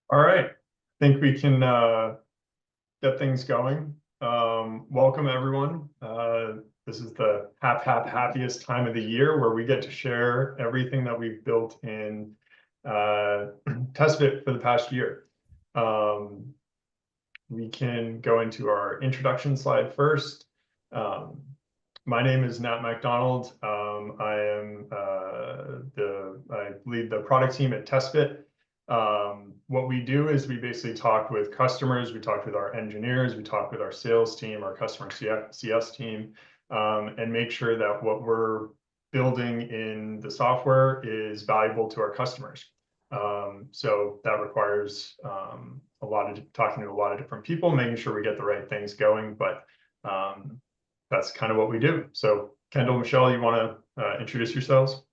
All right, I think we can get things going. Welcome everyone. This is the happiest time of the year where we get to share everything that we've built in TestFit for the past year. We can go into our introduction slide first. My name is Nat MacDonald. I lead the product team at TestFit. What we do is we basically talk with customers, we talk with our engineers, we talk with our sales team, our customer CS team, and make sure that what we're building in the software is valuable to our customers. So that requires a lot of talking to a lot of different people, making sure we get the right things going, but that's kind of what we do. So Kendall, Michelle, you want to introduce yourselves?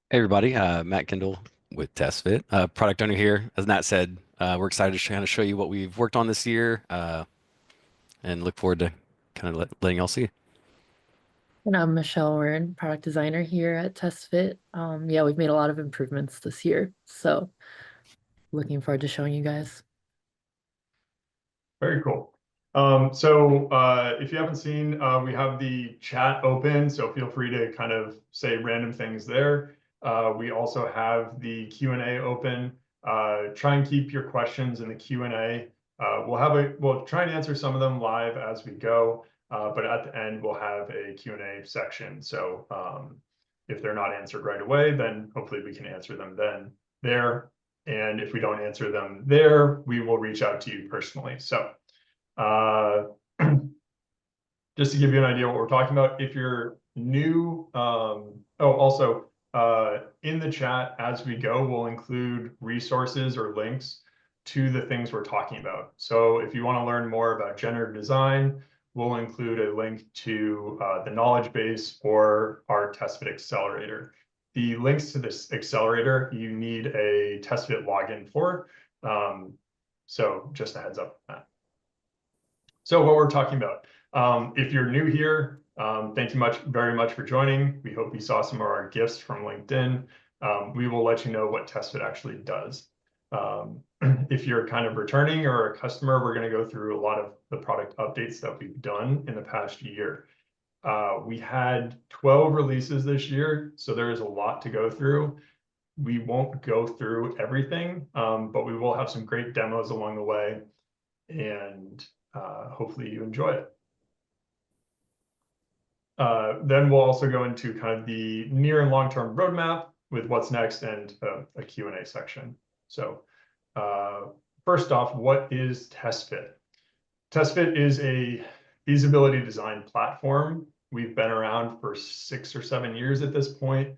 Hey everybody, Matt Kendall with TestFit, product owner here. As Nat said, we're excited to kind of show you what we've worked on this year, and look forward to kind of letting y'all see. And I'm Michelle Warren, product designer here at TestFit. Yeah, we've made a lot of improvements this year, so looking forward to showing you guys. Very cool. If you haven't seen, we have the chat open, so feel free to kind of say random things there. We also have the Q&A open. Try and keep your questions in the Q&A. We'll try and answer some of them live as we go, but at the end we'll have a Q&A section. So if they're not answered right away, then hopefully we can answer them then there. And if we don't answer them there, we will reach out to you personally. So just to give you an idea what we're talking about, if you're new, in the chat as we go, we'll include resources or links to the things we're talking about. So if you want to learn more about generative design, we'll include a link to the knowledge base or our TestFit accelerator. The links to this accelerator, you need a TestFit login for. So just a heads up on that. So what we're talking about, if you're new here, thank you very much for joining. We hope you saw some of our gifts from LinkedIn. We will let you know what TestFit actually does. If you're kind of returning or a customer, we're going to go through a lot of the product updates that we've done in the past year. We had 12 releases this year, so there is a lot to go through. We won't go through everything, but we will have some great demos along the way, and hopefully you enjoy it. Then we'll also go into kind of the near and long-term roadmap with what's next and a Q&A section. So first off, what is TestFit? TestFit is a feasibility design platform. We've been around for 6 or 7 years at this point,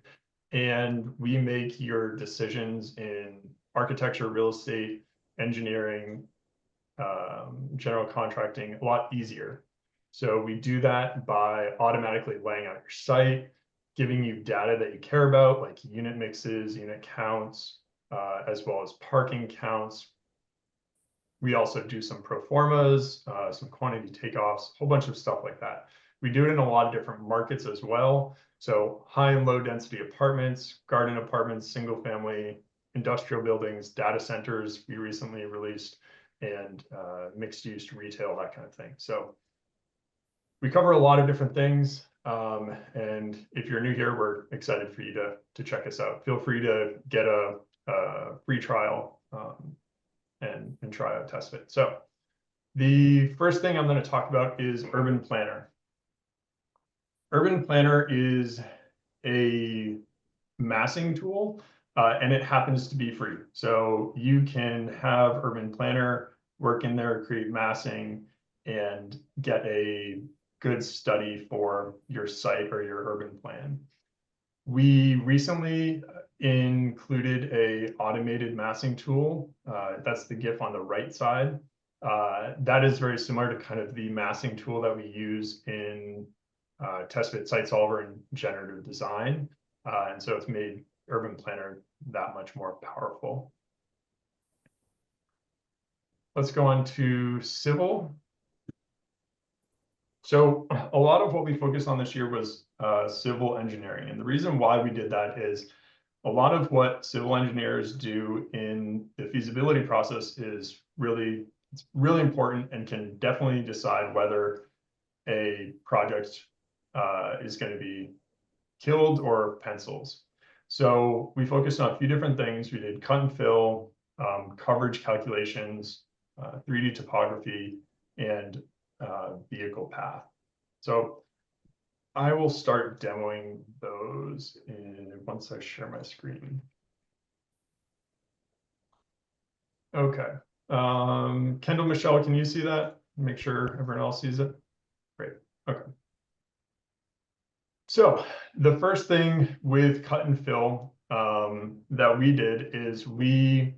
and we make your decisions in architecture, real estate, engineering, general contracting a lot easier. So we do that by automatically laying out your site, giving you data that you care about, like unit mixes, unit counts, as well as parking counts. We also do some pro formas, some quantity takeoffs, a whole bunch of stuff like that. We do it in a lot of different markets as well. So high and low density apartments, garden apartments, single family, industrial buildings, data centers we recently released, and mixed use retail, that kind of thing. So we cover a lot of different things. And if you're new here, we're excited for you to check us out. Feel free to get a free trial and try out TestFit. So the first thing I'm going to talk about is Urban Planner. Urban Planner is a massing tool, and it happens to be free. So you can have Urban Planner work in there, create massing, and get a good study for your site or your urban plan. We recently included a automated massing tool. That's the GIF on the right side. That is very similar to kind of the massing tool that we use in TestFit Site Solver and Generative Design. And so it's made Urban Planner that much more powerful. Let's go on to civil. So a lot of what we focused on this year was civil engineering. And the reason why we did that is a lot of what civil engineers do in the feasibility process is it's really important and can definitely decide whether a project is going to be killed or pencils. So we focused on a few different things. We did cut and fill, coverage calculations, 3D topography, and vehicle path. So I will start demoing those once I share my screen. Okay. Kendall, Michelle, can you see that? Make sure everyone else sees it. Great. Okay. So the first thing with cut and fill that we did is we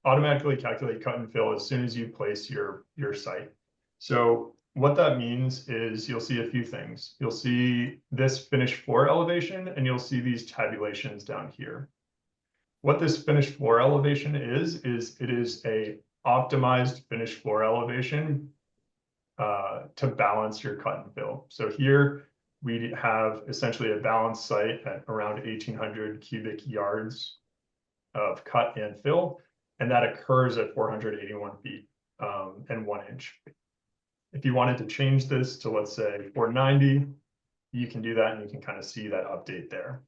automatically calculate cut and fill as soon as you place your site. So what that means is you'll see a few things. You'll see this finished floor elevation, and you'll see these tabulations down here. What this finished floor elevation is it is a optimized finished floor elevation to balance your cut and fill. So here we have essentially a balanced site at around 1,800 cubic yards of cut and fill, and that occurs at 481 feet and 1 inch. If you wanted to change this to, let's say, 490, you can do that, and you can kind of see that update there.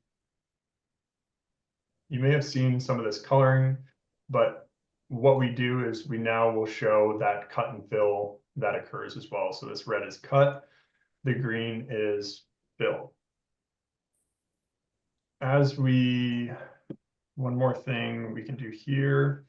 You may have seen some of this coloring, but what we do is we now will show that cut and fill that occurs as well. So this red is cut, the green is fill. One more thing we can do here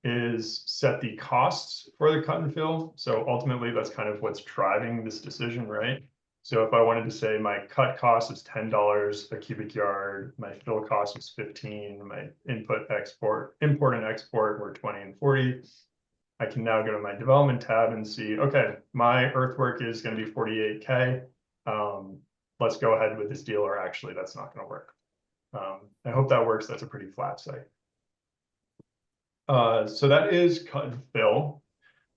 is set the costs for the cut and fill. So ultimately, that's kind of what's driving this decision, right? So if I wanted to say my cut cost is $10 a cubic yard, my fill cost is 15, my import and export were 20 and 40. I can now go to my development tab and see, okay, my earthwork is going to be 48K. Let's go ahead with this deal, or actually that's not going to work. I hope that works. That's a pretty flat site. So that is cut and fill.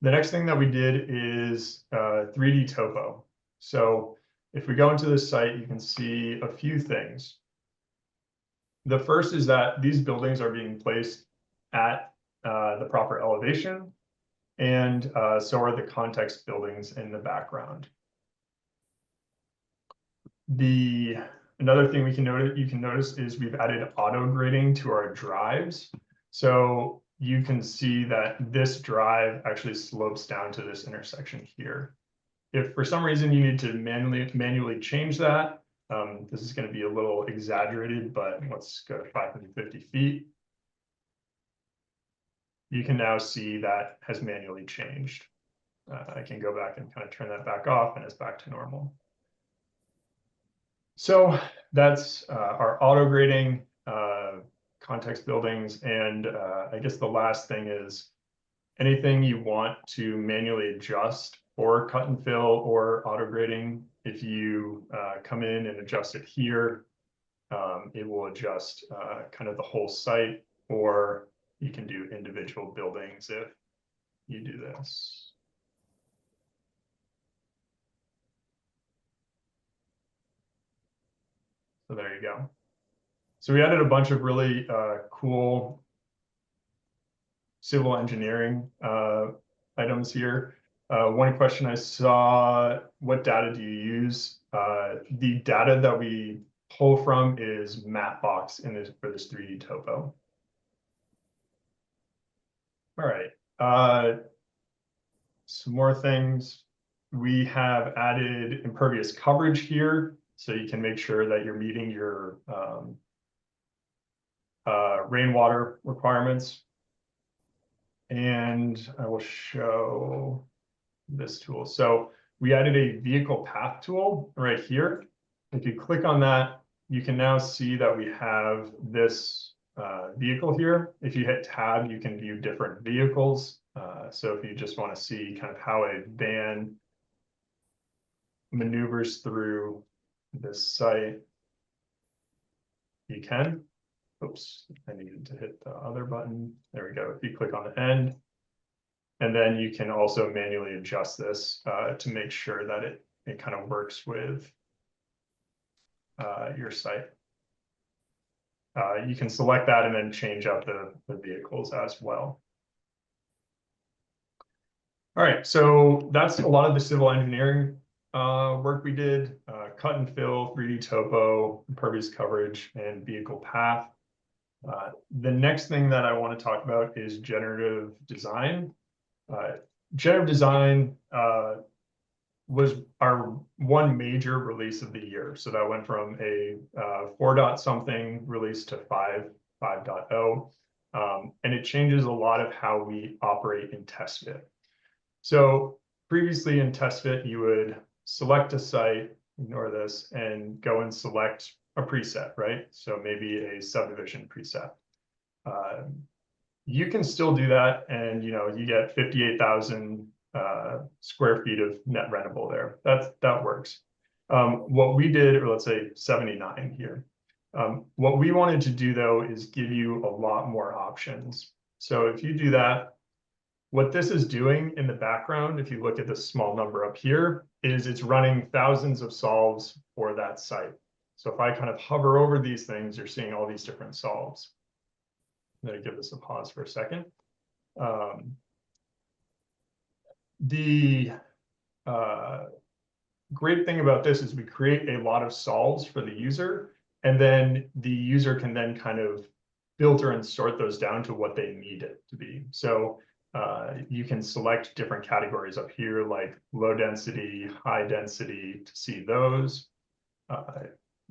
The next thing that we did is 3D topo. So if we go into this site, you can see a few things. The first is that these buildings are being placed at the proper elevation, and so are the context buildings in the background. Another thing you can notice is we've added auto grading to our drives. So you can see that this drive actually slopes down to this intersection here. If for some reason you need to manually change that, this is going to be a little exaggerated, but let's go to 550 feet. You can now see that has manually changed. I can go back and kind of turn that back off, and it's back to normal. So that's our auto grading, context buildings, and I guess the last thing is anything you want to manually adjust for cut and fill or auto grading. If you come in and adjust it here, it will adjust kind of the whole site, or you can do individual buildings if you do this. So there you go. So we added a bunch of really cool civil engineering items here. One question I saw, what data do you use? The data that we pull from is Mapbox for this 3D topo. All right, some more things. We have added impervious coverage here, so you can make sure that you're meeting your rainwater requirements. And I will show this tool. So we added a vehicle path tool right here. If you click on that, you can now see that we have this vehicle here. If you hit tab, you can view different vehicles. So if you just want to see kind of how a van maneuvers through this site, you can. Oops, I needed to hit the other button. There we go. If you click on the end, and then you can also manually adjust this to make sure that it kind of works with your site. you can select that and then change out the vehicles as well. All right, so that's a lot of the civil engineering work we did, cut and fill, 3D topo, impervious coverage, and vehicle path. The next thing that I want to talk about is generative design. Generative design was our one major release of the year. So that went from a 4 something release to 5.0. And it changes a lot of how we operate in TestFit. So previously in TestFit, you would select a site, ignore this, and go and select a preset, right? So maybe a subdivision preset. You can still do that, and you get 58,000 square feet of net rentable there. That works. What we did, or let's say 79 here. What we wanted to do though is give you a lot more options. So if you do that, what this is doing in the background, if you look at this small number up here, is it's running thousands of solves for that site. So if I kind of hover over these things, you're seeing all these different solves. I'm going to give this a pause for a second. The great thing about this is we create a lot of solves for the user, and then the user can then kind of filter and sort those down to what they need it to be. So you can select different categories up here, like low density, high density, to see those.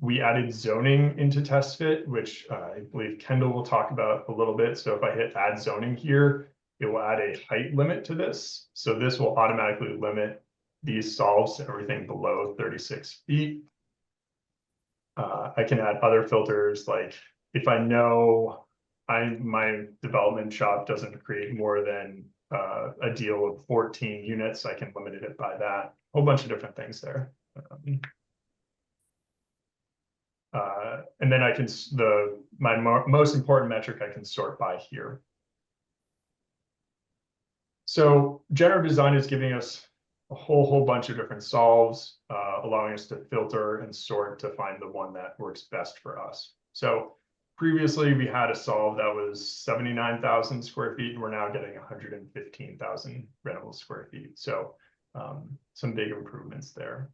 We added zoning into TestFit, which I believe Kendall will talk about a little bit. So if I hit add zoning here, it will add a height limit to this. So this will automatically limit these solves to everything below 36 feet. I can add other filters, like if I know my development shop doesn't create more than a deal of 14 units, I can limit it by that. A whole bunch of different things there. And then I can, my most important metric I can sort by here. So generative design is giving us a whole bunch of different solves, allowing us to filter and sort to find the one that works best for us. So previously we had a solve that was 79,000 square feet, and we're now getting 115,000 rentable square feet. So some big improvements there.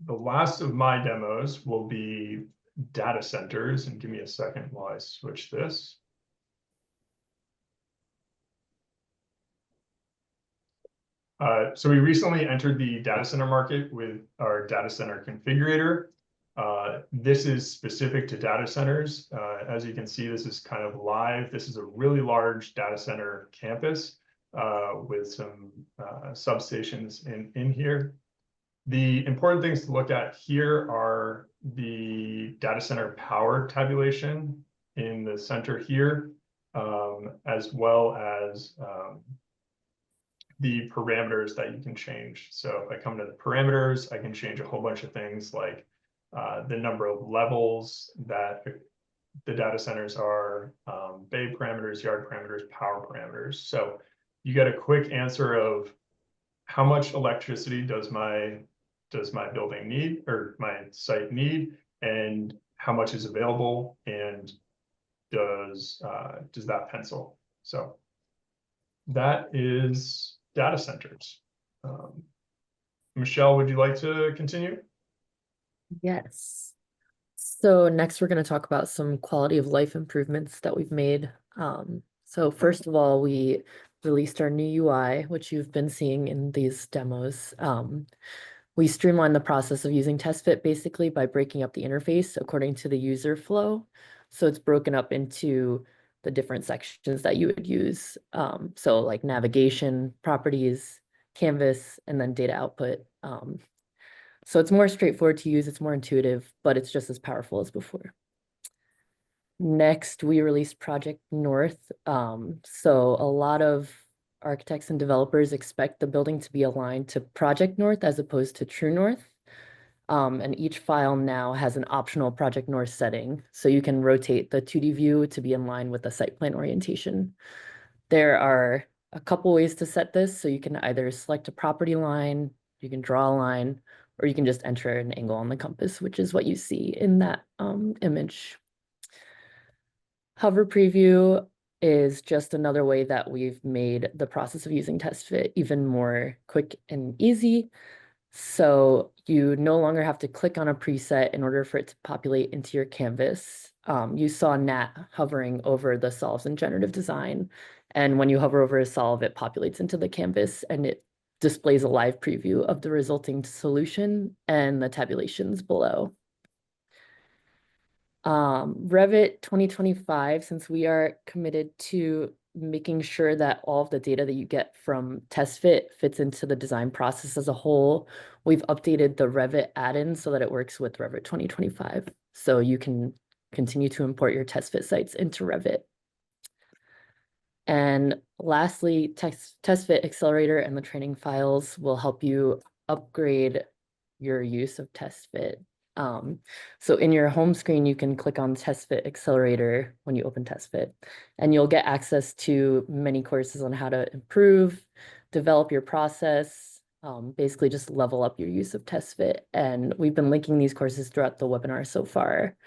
The last of my demos will be data centers, and give me a second while I switch this. So we recently entered the data center market with our data center configurator. This is specific to data centers. As you can see, this is kind of live. This is a really large data center campus with some substations in here. The important things to look at here are the data center power tabulation in the center here, as well as the parameters that you can change. So if I come to the parameters, I can change a whole bunch of things like the number of levels that the data centers are, bay parameters, yard parameters, power parameters. So you get a quick answer of how much electricity does my building need, or my site need, and how much is available, and does that pencil. So that is data centers. Michelle, would you like to continue? Yes. So next we're going to talk about some quality of life improvements that we've made. So first of all, we released our new UI, which you've been seeing in these demos. We streamlined the process of using TestFit basically by breaking up the interface according to the user flow. So it's broken up into the different sections that you would use. So like navigation, properties, canvas, and then data output. So it's more straightforward to use, it's more intuitive, but it's just as powerful as before. Next, we released Project North. So a lot of architects and developers expect the building to be aligned to Project North as opposed to True North. And each file now has an optional Project North setting. So you can rotate the 2D view to be in line with the site plan orientation. There are a couple ways to set this. So you can either select a property line, you can draw a line, or you can just enter an angle on the compass, which is what you see in that image. Hover preview is just another way that we've made the process of using TestFit even more quick and easy. So you no longer have to click on a preset in order for it to populate into your canvas. You saw Nat hovering over the solves in Generative Design. And when you hover over a solve, it populates into the canvas and it displays a live preview of the resulting solution and the tabulations below. Revit 2025, since we are committed to making sure that all of the data that you get from TestFit fits into the design process as a whole, we've updated the Revit add-in so that it works with Revit 2025. So you can continue to import your TestFit sites into Revit. And lastly, TestFit Accelerator and the training files will help you upgrade your use of TestFit. So in your home screen, you can click on TestFit Accelerator when you open TestFit, and you'll get access to many courses on how to improve, develop your process, basically just level up your use of TestFit. And we've been linking these courses throughout the webinar so far.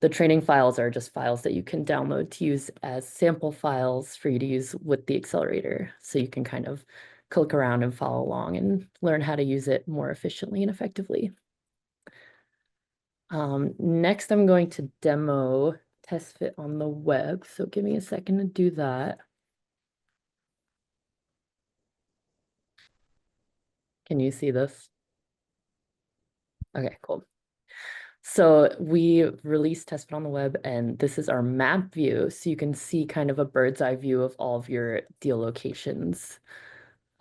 The training files are just files that you can download to use as sample files for you to use with the accelerator. So you can kind of click around and follow along and learn how to use it more efficiently and effectively. Next, I'm going to demo TestFit on the web. So give me a second to do that. Can you see this? Okay, cool. So we released TestFit on the web, and this is our map view. So you can see kind of a bird's eye view of all of your deal locations.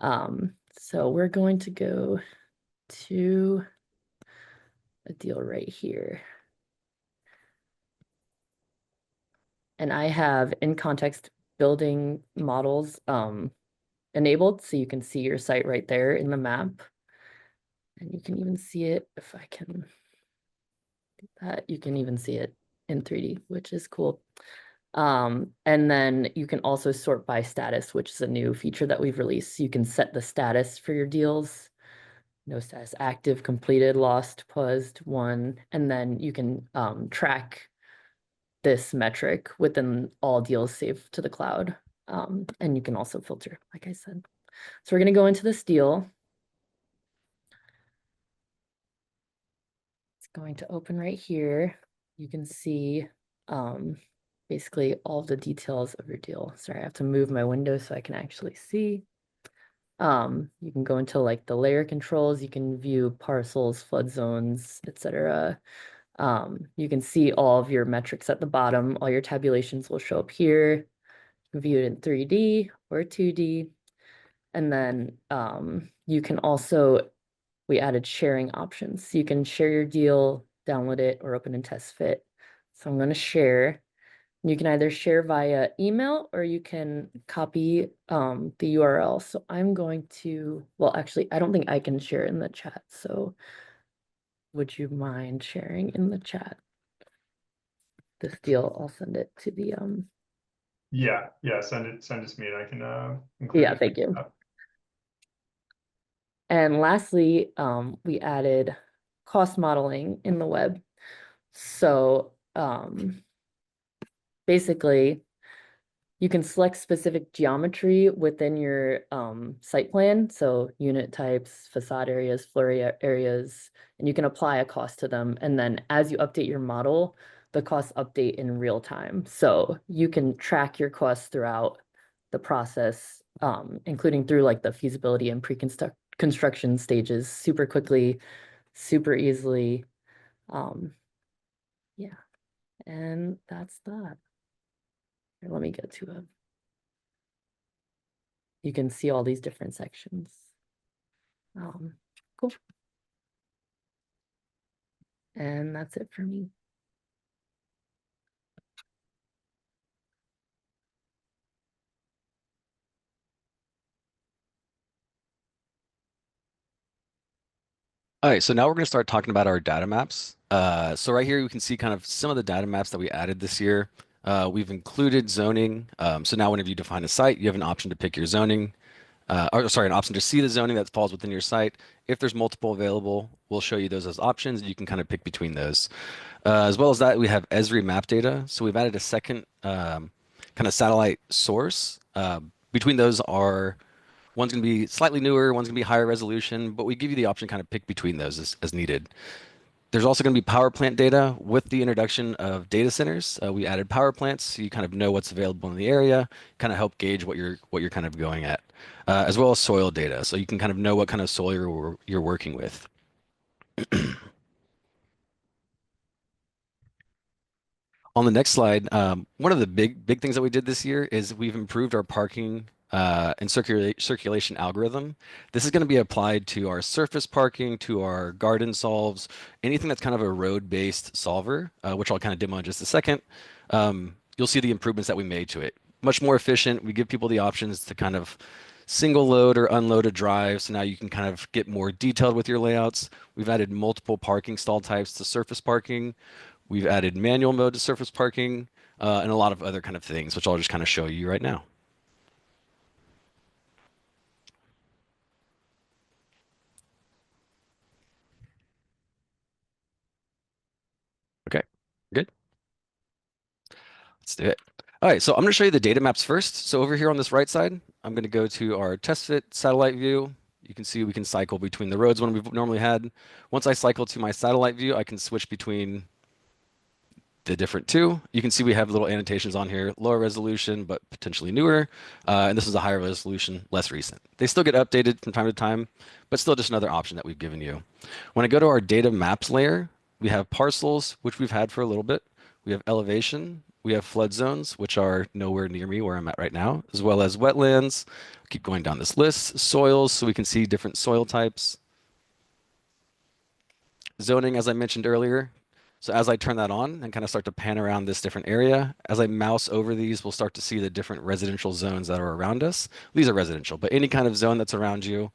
So we're going to go to a deal right here. And I have in context building models enabled, so you can see your site right there in the map. And you can even see it if I can do that. You can even see it in 3D, which is cool. And then you can also sort by status, which is a new feature that we've released. You can set the status for your deals. No status, active, completed, lost, paused, won. And then you can track this metric within all deals saved to the cloud. And you can also filter, like I said. So we're going to go into this deal. It's going to open right here. You can see basically all the details of your deal. Sorry, I have to move my window so I can actually see. You can go into like the layer controls. You can view parcels, flood zones, etc. You can see all of your metrics at the bottom. All your tabulations will show up here. You can view it in 3D or 2D. And then you can also, we added sharing options. So you can share your deal, download it, or open in TestFit. So I'm going to share. You can either share via email or you can copy the URL. So I'm going to, well, actually, I don't think I can share in the chat. So would you mind sharing in the chat this deal? I'll send it to the Yeah, send it to me and I can include yeah, it. thank you. And lastly, we added cost modeling in the web. So basically, you can select specific geometry within your site plan. So unit types, facade areas, floor areas, and you can apply a cost to them. And then as you update your model, the costs update in real time. So you can track your costs throughout the process, including through like the feasibility and pre-construction stages super quickly, super easily. Yeah, and that's that. Here, let me get to it. You can see all these different sections. Cool. And that's it for me. All right, so now we're going to start talking about our data maps. So right here, you can see kind of some of the data maps that we added this year. We've included zoning. So now whenever you define a site, you have an option to pick your zoning. or sorry, an option to see the zoning that falls within your site. If there's multiple available, we'll show you those as options. You can kind of pick between those. As well as that, we have Esri map data. So we've added a second kind of satellite source. Between those are one's going to be slightly newer, one's going to be higher resolution, but we give you the option to kind of pick between those as needed. There's also going to be power plant data with the introduction of data centers. We added power plants, so you kind of know what's available in the area, kind of help gauge what you're kind of going at, as well as soil data, so you can kind of know what kind of soil you're working with. On the next slide, one of the big things that we did this year is we've improved our parking and circulation algorithm. This is going to be applied to our surface parking, to our garden solves, anything that's kind of a road-based solver, which I'll kind of demo in just a second. You'll see the improvements that we made to it. Much more efficient. We give people the options to kind of single load or unload a drive. So now you can kind of get more detailed with your layouts. We've added multiple parking stall types to surface parking. We've added manual mode to surface parking, and a lot of other kind of things, which I'll just kind of show you right now. Okay, good. Let's do it. All right, so I'm going to show you the data maps first. So over here on this right side, I'm going to go to our TestFit satellite view. You can see we can cycle between the roads when we've normally had. Once I cycle to my satellite view, I can switch between the different two. You can see we have little annotations on here, lower resolution, but potentially newer. And this is a higher resolution, less recent. They still get updated from time to time, but still just another option that we've given you. When I go to our data maps layer, we have parcels, which we've had for a little bit. We have elevation. We have flood zones, which are nowhere near me where I'm at right now, as well as wetlands. Keep going down this list. Soils, so we can see different soil types. Zoning, as I mentioned earlier. So as I turn that on and kind of start to pan around this different area, as I mouse over these, we'll start to see the different residential zones that are around us. These are residential, but any kind of zone that's around you.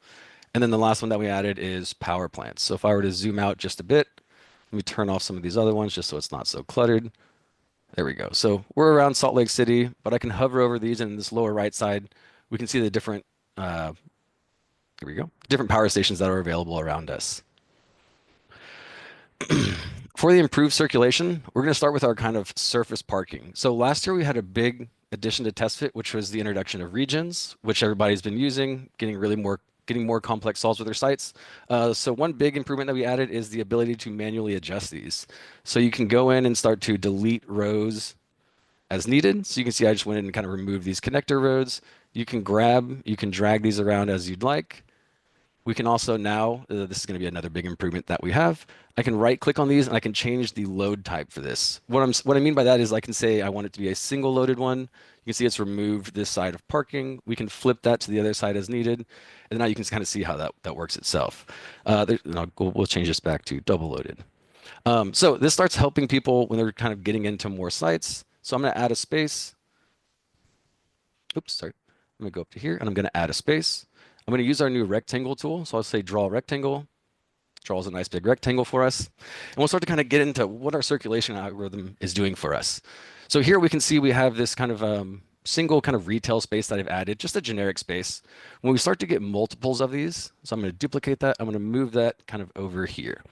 And then the last one that we added is power plants. So if I were to zoom out just a bit, let me turn off some of these other ones just so it's not so cluttered. There we go. So we're around Salt Lake City, but I can hover over these, and in this lower right side, we can see the different, here we go, different power stations that are available around us. For the improved circulation, we're going to start with our kind of surface parking. So last year we had a big addition to TestFit, which was the introduction of regions, which everybody's been using, getting more complex solves with their sites. So one big improvement that we added is the ability to manually adjust these. So you can go in and start to delete rows as needed. So you can see I just went in and kind of removed these connector roads. You can drag these around as you'd like. We can also now, this is going to be another big improvement that we have. I can right click on these and I can change the load type for this. What I mean by that is I can say I want it to be a single loaded one. You can see it's removed this side of parking. We can flip that to the other side as needed. And now you can kind of see how that works itself. We'll change this back to double loaded. So this starts helping people when they're kind of getting into more sites. So I'm going to add a space. Oops, sorry. I'm going to go up to here and I'm going to add a space. I'm going to use our new rectangle tool. So I'll say draw rectangle. Draws a nice big rectangle for us. And we'll start to kind of get into what our circulation algorithm is doing for us. So here we can see we have this kind of single kind of retail space that I've added, just a generic space. When we start to get multiples of these, so I'm going to duplicate that. I'm going to move that kind of over here.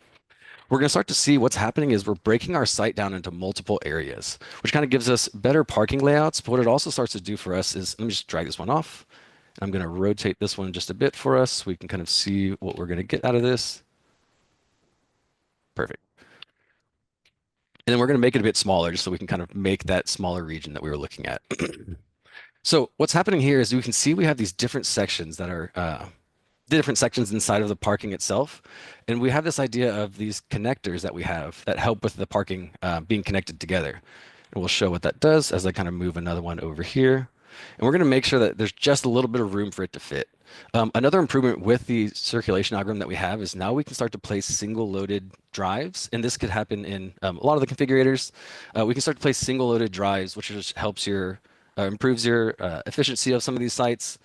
We're going to start to see what's happening is we're breaking our site down into multiple areas, which kind of gives us better parking layouts. But what it also starts to do for us is, let me just drag this one off. I'm going to rotate this one just a bit for us so we can kind of see what we're going to get out of this. Perfect. And then we're going to make it a bit smaller just so we can kind of make that smaller region that we were looking at. So what's happening here is we can see we have these different sections that are different sections inside of the parking itself. And we have this idea of these connectors that we have that help with the parking being connected together. And we'll show what that does as I kind of move another one over here. And we're going to make sure that there's just a little bit of room for it to fit. Another improvement with the circulation algorithm that we have is now we can start to place single loaded drives. And this could happen in a lot of the configurators. We can start to place single loaded drives, which just helps improves your efficiency of some of these sites.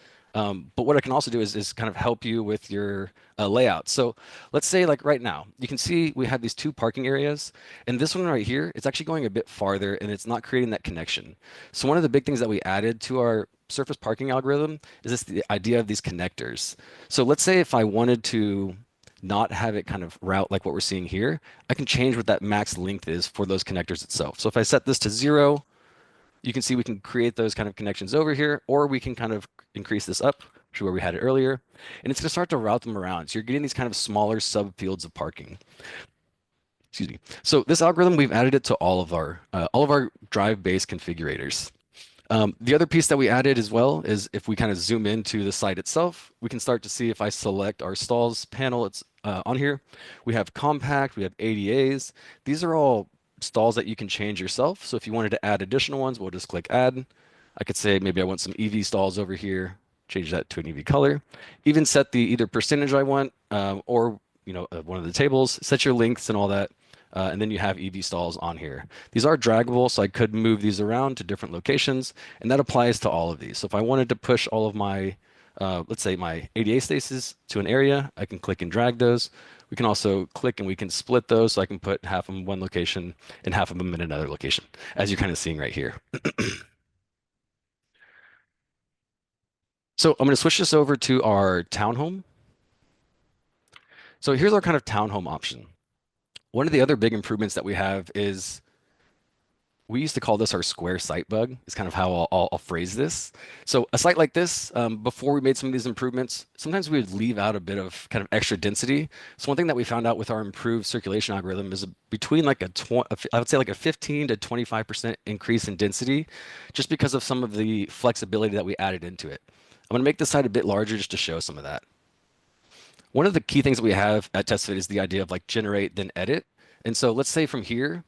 But what I can also do is kind of help you with your layout. So let's say like right now, you can see we have these two parking areas, and this one right here, it's actually going a bit farther and it's not creating that connection. So one of the big things that we added to our surface parking algorithm is this the idea of these connectors. So let's say if I wanted to not have it kind of route like what we're seeing here, I can change what that max length is for those connectors itself. So if I set this to 0, you can see we can create those kind of connections over here, or we can kind of increase this up, which is where we had it earlier, and it's going to start to route them around. So you're getting these kind of smaller subfields of parking. Excuse me. So this algorithm, we've added it to all of our drive-based configurators. The other piece that we added as well is if we kind of zoom into the site itself, we can start to see if I select our stalls panel, it's on here. We have compact, we have ADAs. These are all stalls that you can change yourself. So if you wanted to add additional ones, we'll just click add. I could say maybe I want some EV stalls over here, change that to an EV color. Even set the either percentage I want or one of the tables, set your lengths and all that. And then you have EV stalls on here. These are draggable, so I could move these around to different locations, and that applies to all of these. So if I wanted to push all of my, let's say my ADA spaces to an area, I can click and drag those. We can also click and we can split those, so I can put half of them in one location and half of them in another location, as you're kind of seeing right here. So I'm going to switch this over to our townhome. So here's our kind of townhome option. One of the other big improvements that we have is we used to call this our square site bug, is kind of how I'll phrase this. So a site like this, before we made some of these improvements, sometimes we would leave out a bit of kind of extra density. So one thing that we found out with our improved circulation algorithm is between like I would say like a 15 to 25% increase in density, just because of some of the flexibility that we added into it. I'm going to make this site a bit larger just to show some of that. One of the key things that we have at TestFit is the idea of like generate, then edit. And so let's say from here,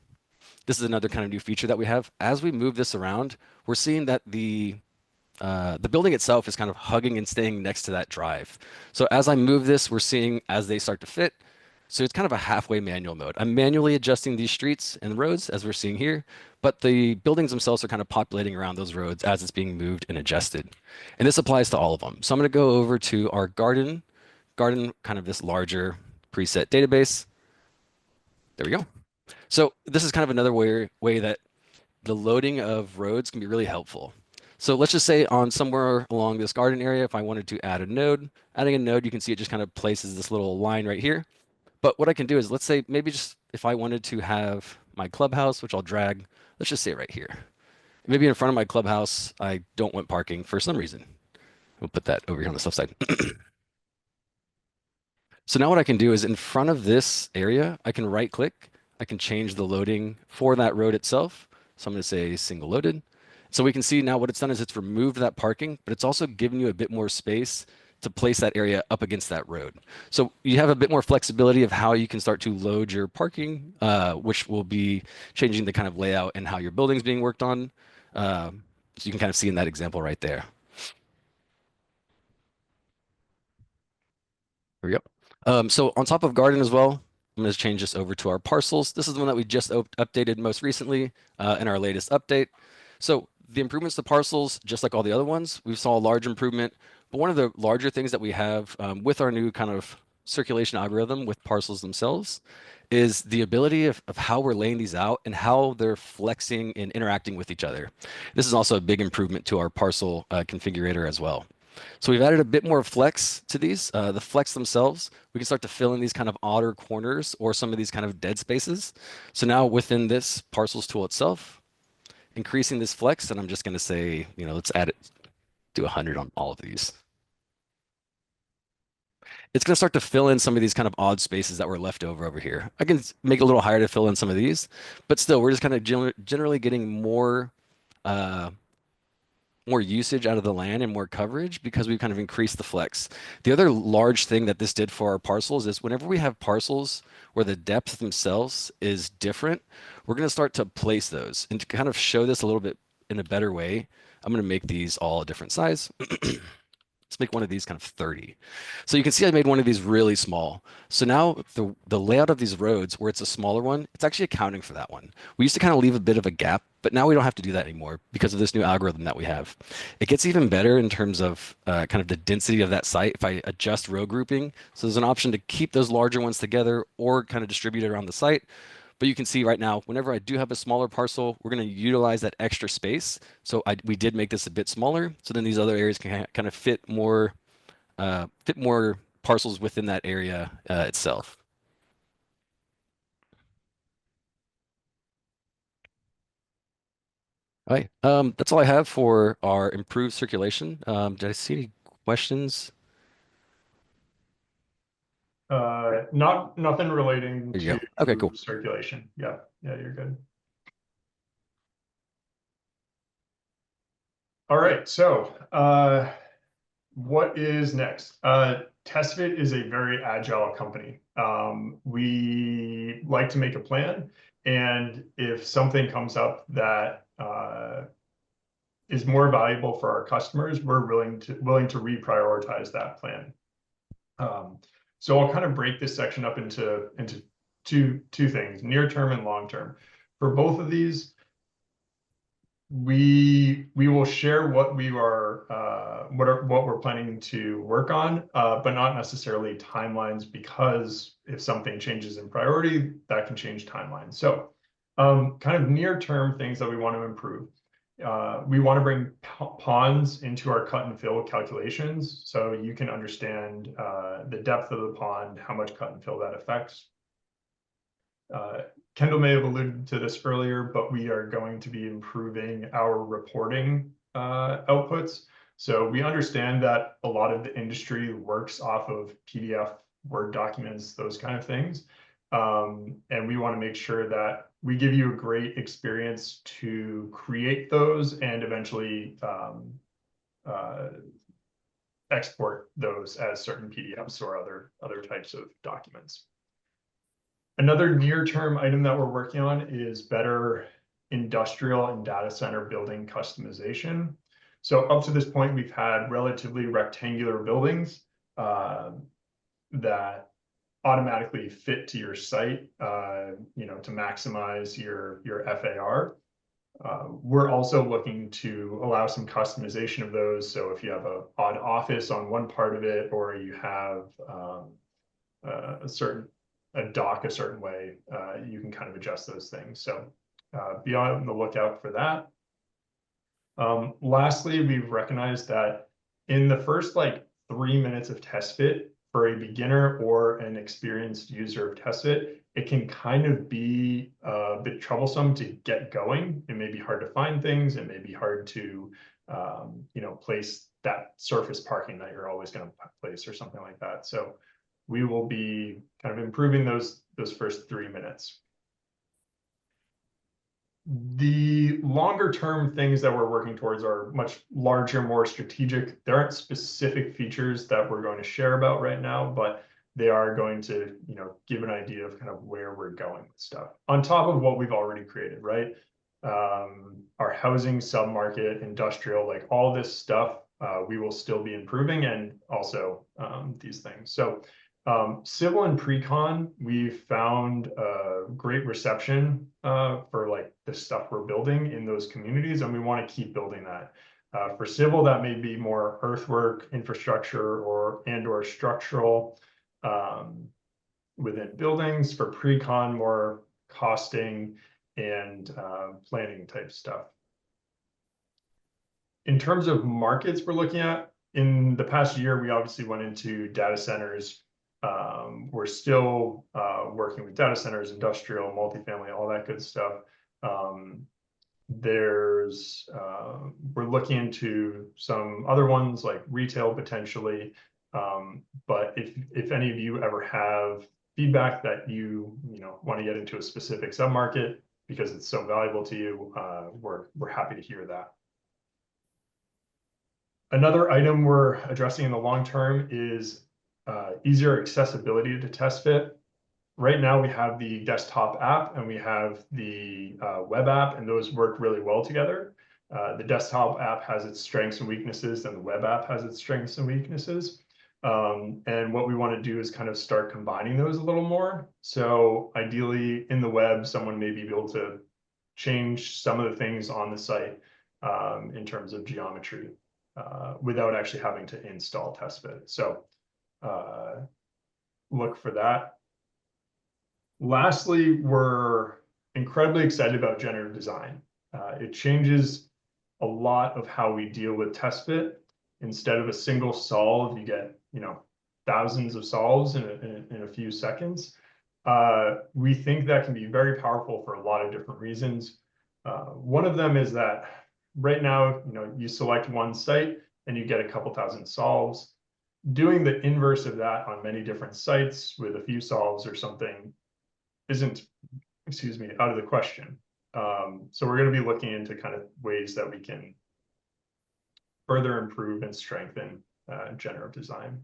this is another kind of new feature that we have. As we move this around, we're seeing that the building itself is kind of hugging and staying next to that drive. So as I move this, we're seeing as they start to fit. So it's kind of a halfway manual mode. I'm manually adjusting these streets and roads as we're seeing here, but the buildings themselves are kind of populating around those roads as it's being moved and adjusted. And this applies to all of them. So I'm going to go over to our garden, kind of this larger preset database. There we go. So this is kind of another way that the loading of roads can be really helpful. So let's just say on somewhere along this garden area, if I wanted to add a node, adding a node, you can see it just kind of places this little line right here. But what I can do is, let's say maybe just if I wanted to have my clubhouse, which I'll drag, let's just say right here. Maybe in front of my clubhouse, I don't want parking for some reason. We'll put that over here on the left side. So now what I can do is in front of this area, I can right click, I can change the loading for that road itself. So I'm going to say single loaded. So we can see now what it's done is it's removed that parking, but it's also given you a bit more space to place that area up against that road. So you have a bit more flexibility of how you can start to load your parking, which will be changing the kind of layout and how your building's being worked on. So you can kind of see in that example right there. There we go. So on top of garden as well, I'm going to change this over to our parcels. This is the one that we just updated most recently in our latest update. So the improvements to parcels, just like all the other ones, we saw a large improvement. But one of the larger things that we have with our new kind of circulation algorithm with parcels themselves is the ability of how we're laying these out and how they're flexing and interacting with each other. This is also a big improvement to our parcel configurator as well. So we've added a bit more flex to these. The flex themselves, we can start to fill in these kind of outer corners or some of these kind of dead spaces. So now within this parcels tool itself, increasing this flex, and I'm just going to say, let's add it to 100 on all of these. It's going to start to fill in some of these kind of odd spaces that were left over here. I can make it a little higher to fill in some of these, but still, we're just kind of generally getting more usage out of the land and more coverage because we've kind of increased the flex. The other large thing that this did for our parcels is whenever we have parcels where the depth themselves is different, we're going to start to place those. And to kind of show this a little bit in a better way, I'm going to make these all a different size. let's make one of these kind of 30. So you can see I made one of these really small. So now the layout of these roads where it's a smaller one, it's actually accounting for that one. We used to kind of leave a bit of a gap, but now we don't have to do that anymore because of this new algorithm that we have. It gets even better in terms of kind of the density of that site if I adjust row grouping. So there's an option to keep those larger ones together or kind of distribute it around the site. But you can see right now, whenever I do have a smaller parcel, we're going to utilize that extra space. So we did make this a bit smaller. So then these other areas can kind of fit more parcels within that area itself. All right, that's all I have for our improved circulation. Did I see any questions? Nothing relating There you to go. Okay, cool. circulation. Yeah, you're good. All right, so what is next? TestFit is a very agile company. We like to make a plan, and if something comes up that is more valuable for our customers, we're willing to reprioritize that plan. So I'll kind of break this section up into two things, near term and long term. For both of these, we will share what we are what we're planning to work on, but not necessarily timelines, because if something changes in priority, that can change timelines. So kind of near term things that we want to improve. We want to bring ponds into our cut and fill calculations, so you can understand the depth of the pond, how much cut and fill that affects. Kendall may have alluded to this earlier, but we are going to be improving our reporting outputs. So we understand that a lot of the industry works off of PDF, Word documents, those kind of things. And we want to make sure that we give you a great experience to create those and eventually export those as certain PDFs or other types of documents. Another near-term item that we're working on is better industrial and data center building customization. So up to this point, we've had relatively rectangular buildings that automatically fit to your site, to maximize your FAR. We're also looking to allow some customization of those. So if you have an odd office on one part of it, or you have a dock a certain way, you can kind of adjust those things. So be on the lookout for that. Lastly, we've recognized that in the first 3 minutes of TestFit, for a beginner or an experienced user of TestFit, it can kind of be a bit troublesome to get going. It may be hard to find things. It may be hard to place that surface parking that you're always going to place or something like that. So we will be kind of improving those first 3 minutes. The longer term things that we're working towards are much larger, more strategic. There aren't specific features that we're going to share about right now, but they are going to, give an idea of kind of where we're going with stuff on top of what we've already created, right? Our housing submarket, industrial, like all this stuff, we will still be improving, and also these things. So civil and pre-con, we've found a great reception for the stuff we're building in those communities, and we want to keep building that. For civil, that may be more earthwork, infrastructure, or structural within buildings. For pre-con, more costing and planning type stuff. In terms of markets we're looking at, in the past year, we obviously went into data centers. We're still working with data centers, industrial, multifamily, all that good stuff. We're looking into some other ones like retail potentially. But if any of you ever have feedback that you want to get into a specific submarket because it's so valuable to you, we're happy to hear that. Another item we're addressing in the long term is easier accessibility to TestFit. Right now we have the desktop app and we have the web app, and those work really well together. The desktop app has its strengths and weaknesses, and the web app has its strengths and weaknesses. And what we want to do is kind of start combining those a little more. So ideally in the web, someone may be able to change some of the things on the site in terms of geometry without actually having to install TestFit. So look for that. Lastly, we're incredibly excited about generative design. It changes a lot of how we deal with TestFit. Instead of a single solve, you get thousands of solves in a few seconds. We think that can be very powerful for a lot of different reasons. One of them is that right now, you select one site and you get a couple thousand solves. Doing the inverse of that on many different sites with a few solves or something isn't, out of the question. So we're going to be looking into kind of ways that we can further improve and strengthen generative design.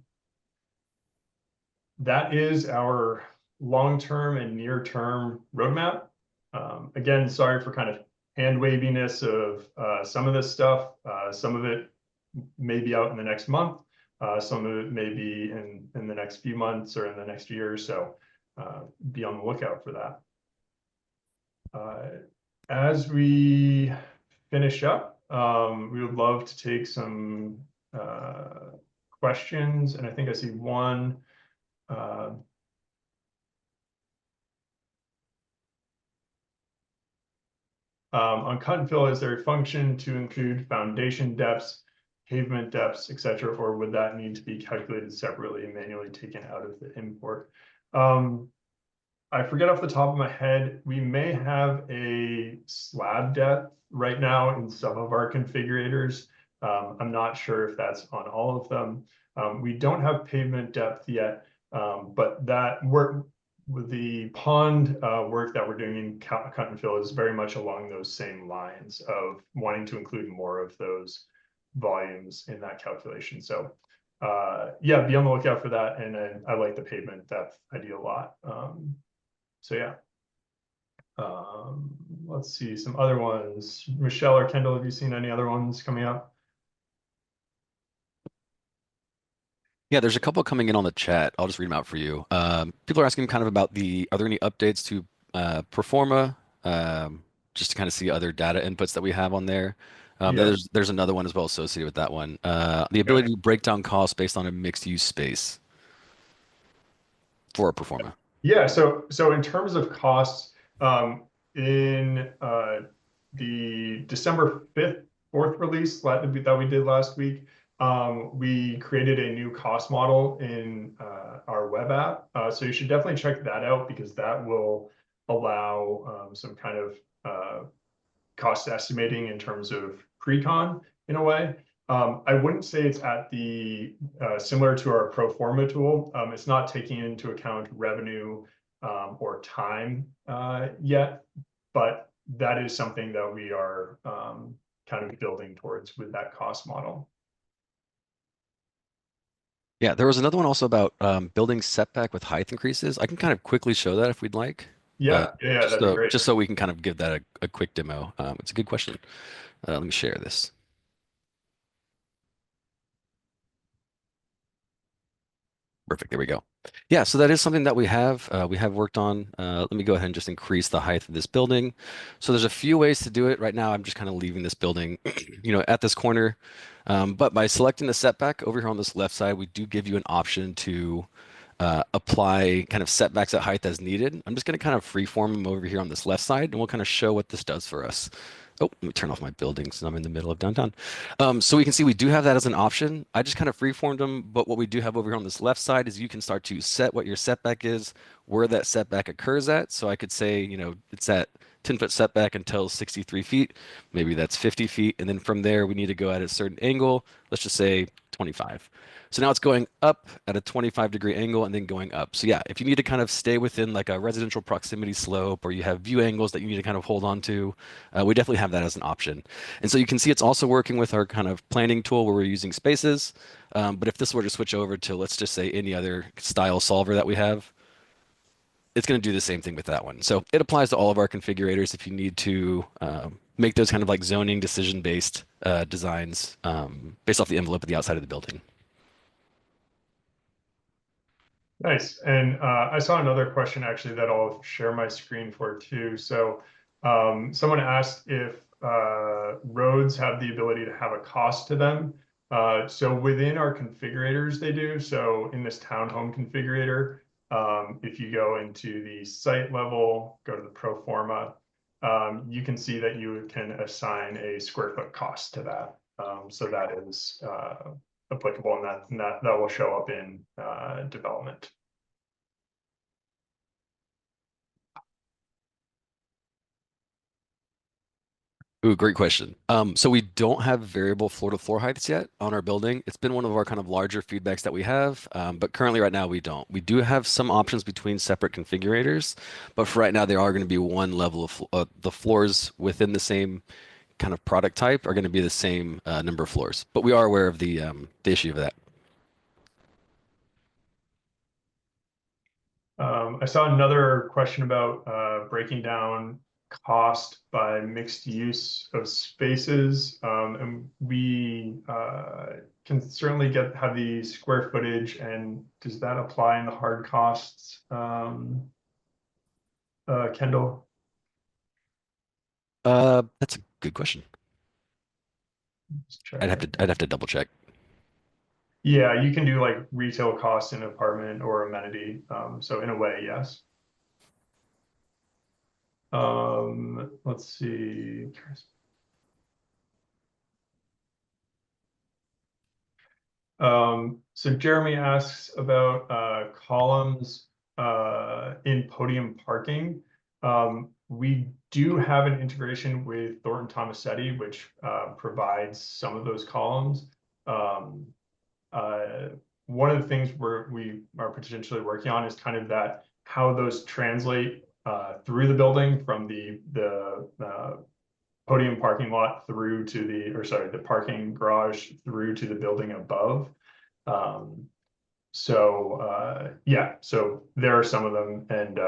That is our long-term and near-term roadmap. Again, sorry for kind of hand waviness of some of this stuff. Some of it may be out in the next month. Some of it may be in the next few months or in the next year or so. Be on the lookout for that. As we finish up, we would love to take some questions, and I think I see one. On cut and fill, is there a function to include foundation depths, pavement depths, etc., or would that need to be calculated separately and manually taken out of the import? I forget off the top of my head, we may have a slab depth right now in some of our configurators. I'm not sure if that's on all of them. We don't have pavement depth yet, but that work with the pond work that we're doing in cut and fill is very much along those same lines of wanting to include more of those volumes in that calculation. So yeah, be on the lookout for that. And then I like the pavement depth idea a lot. So yeah, let's see some other ones. Michelle or Kendall, have you seen any other ones coming up? Yeah, there's a couple coming in on the chat. I'll just read them out for you. People are asking kind of about are there any updates to Performa, just to kind of see other data inputs that we have on there. Yeah. There's another one as well associated with that one. The ability to break down costs based on a mixed use space for a Performa. Yeah, so in terms of costs, in the December 5th, 4th release that we did last week, we created a new cost model in our web app. So you should definitely check that out because that will allow some kind of cost estimating in terms of pre-con in a way. I wouldn't say it's at the similar to our pro forma tool. It's not taking into account revenue or time yet, but that is something that we are kind of building towards with that cost model. Yeah, there was another one also about building setback with height increases. I can kind of quickly show that if we'd like. Yeah, that'd be great. Just so we can kind of give that a quick demo. It's a good question. Let me share this. Perfect. There we go. Yeah, so that is something that we have worked on. Let me go ahead and just increase the height of this building. So there's a few ways to do it. Right now, I'm just kind of leaving this building, at this corner. But by selecting the setback over here on this left side, we do give you an option to apply kind of setbacks at height as needed. I'm just going to kind of freeform them over here on this left side, and we'll kind of show what this does for us. Oh, let me turn off my buildings. I'm in the middle of downtown. So we can see we do have that as an option. I just kind of freeformed them, but what we do have over here on this left side is you can start to set what your setback is, where that setback occurs at. So I could say, it's at 10-foot setback until 63 feet. Maybe that's 50 feet. And then from there, we need to go at a certain angle. Let's just say 25. So now it's going up at a 25-degree angle and then going up. So yeah, if you need to kind of stay within like a residential proximity slope or you have view angles that you need to kind of hold on to, we definitely have that as an option. And so you can see it's also working with our kind of planning tool where we're using spaces. But if this were to switch over to, let's just say, any other style solver that we have, it's going to do the same thing with that one. So it applies to all of our configurators if you need to make those kind of like zoning decision based designs based off the envelope of the outside of the building. Nice. And I saw another question actually that I'll share my screen for too. So someone asked if roads have the ability to have a cost to them. So within our configurators, they do. So in this townhome configurator, if you go into the site level, go to the pro forma, you can see that you can assign a square foot cost to that. So that is applicable, and that will show up in development. Ooh, great question. So we don't have variable floor to floor heights yet on our building. It's been one of our kind of larger feedbacks that we have, but currently right now we don't. We do have some options between separate configurators, but for right now they are going to be one level of the floors within the same kind of product type are going to be the same number of floors. But we are aware of the issue of that. I saw another question about breaking down cost by mixed use of spaces, and we can certainly have the square footage. And does that apply in the hard costs, Kendall? That's a good question. Just check I'd it. have to double check. Yeah, you can do like retail costs in apartment or amenity. So in a way, yes. Let's see. So Jeremy asks about columns in podium parking. We do have an integration with Thornton Tomasetti, which provides some of those columns. One of the things we are potentially working on is kind of that how those translate through the building from the podium parking lot through to the parking garage through to the building above. Yeah, so there are some of them, and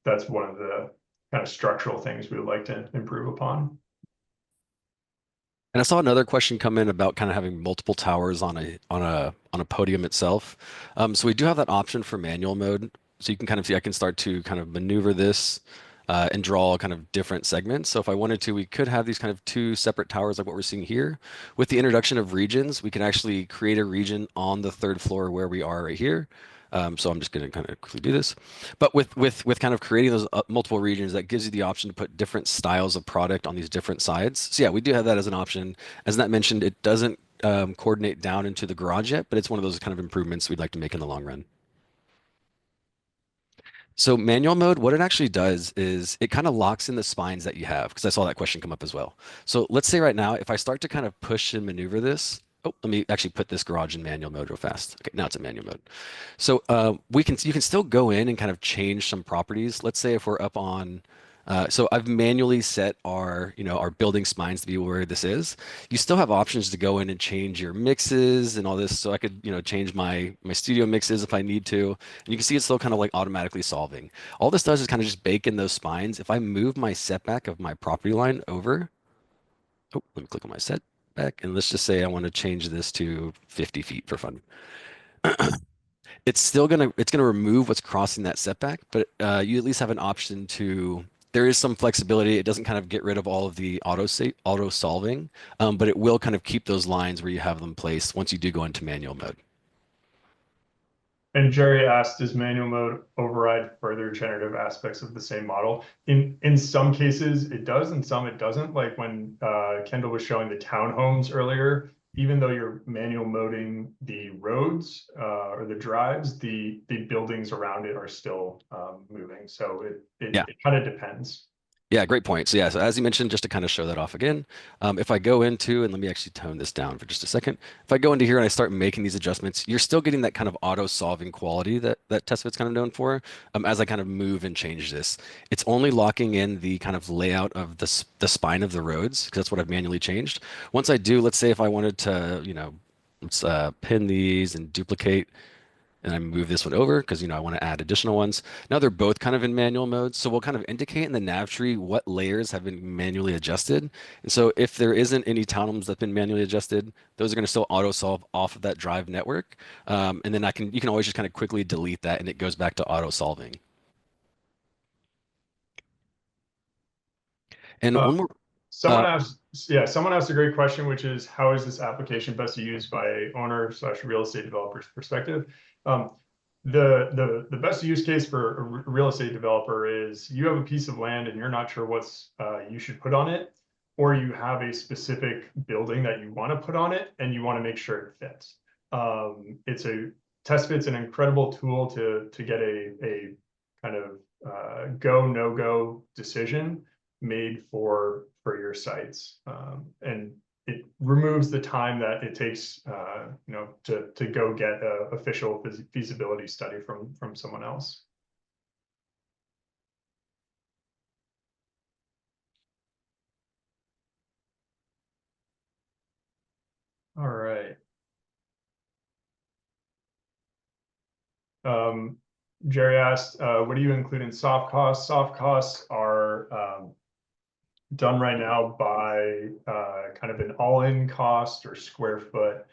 that's one of the kind of structural things we would like to improve upon. And I saw another question come in about kind of having multiple towers on a podium itself. So we do have that option for manual mode. So you can kind of see I can start to kind of maneuver this and draw kind of different segments. So if I wanted to, we could have these kind of two separate towers like what we're seeing here. With the introduction of regions, we can actually create a region on the third floor where we are right here. So I'm just going to kind of quickly do this. But with kind of creating those multiple regions, that gives you the option to put different styles of product on these different sides. So yeah, we do have that as an option. As Nat mentioned, it doesn't coordinate down into the garage yet, but it's one of those kind of improvements we'd like to make in the long run. So manual mode, what it actually does is it kind of locks in the spines that you have, because I saw that question come up as well. So let's say right now, if I start to kind of push and maneuver this, oh, let me actually put this garage in manual mode real fast. Okay, now it's in manual mode. So you can still go in and kind of change some properties. Let's say if we're up on, so I've manually set our building spines to be where this is. You still have options to go in and change your mixes and all this. So I could, change my studio mixes if I need to. And you can see it's still kind of like automatically solving. All this does is kind of just bake in those spines. If I move my setback of my property line over, oh, let me click on my setback, and let's just say I want to change this to 50 feet for fun. It's gonna remove what's crossing that setback, but you at least have an option to. There is some flexibility. It doesn't kind of get rid of all of the auto solving, but it will kind of keep those lines where you have them placed once you do go into manual mode. And Jerry asked, does manual mode override further generative aspects of the same model? In some cases, it does, in some it doesn't. Like when Kendall was showing the townhomes earlier, even though you're manual moding the roads or the drives, the buildings around it are still moving. So Yeah. it kind of depends. Yeah, great point. So yeah, so as you mentioned, just to kind of show that off again, if I go into, and let me actually tone this down for just a second. If I go into here and I start making these adjustments, you're still getting that kind of auto-solving quality that TestFit's kind of known for. As I kind of move and change this, it's only locking in the kind of layout of the spine of the roads, because that's what I've manually changed. Once I do, let's say if I wanted to, let's pin these and duplicate. and I move this one over because, I want to add additional ones. Now they're both kind of in manual mode. So we'll kind of indicate in the nav tree what layers have been manually adjusted. And so if there isn't any townhomes that's been manually adjusted, those are going to still auto solve off of that drive network. And then you can always just kind of quickly delete that and it goes back to auto solving. And one more. Someone asked a great question, which is, how is this application best used by owner/real estate developer's perspective? The best use case for a real estate developer is you have a piece of land and you're not sure what's you should put on it, or you have a specific building that you want to put on it and you want to make sure it fits. TestFit's an incredible tool to get a kind of go no go decision made for your sites, and it removes the time that it takes to go get an official feasibility study from someone else. All right. Jerry asked, what do you include in soft costs? Soft costs are done right now by kind of an all-in cost or square foot.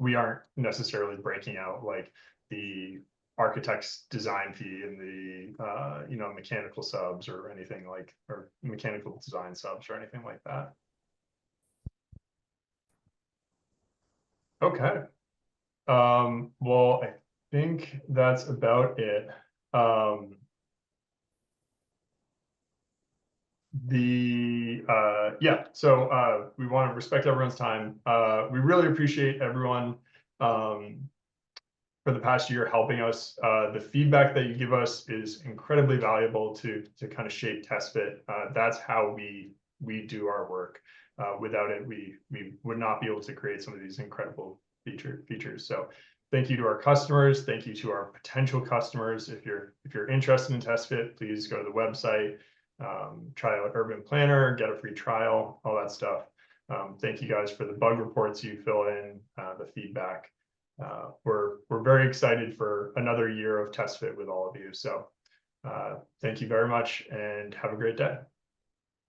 We aren't necessarily breaking out like the architect's design fee and the mechanical subs or anything or mechanical design subs or anything like that. Okay. Well, I think that's about it. So we want to respect everyone's time. We really appreciate everyone for the past year helping us. The feedback that you give us is incredibly valuable to kind of shape TestFit. That's how we do our work. Without it, we would not be able to create some of these incredible features. So thank you to our customers. Thank you to our potential customers. If you're interested in TestFit, please go to the website. Try out Urban Planner, get a free trial, all that stuff. Thank you guys for the bug reports you fill in, the feedback. We're very excited for another year of TestFit with all of you. So thank you very much and have a great day.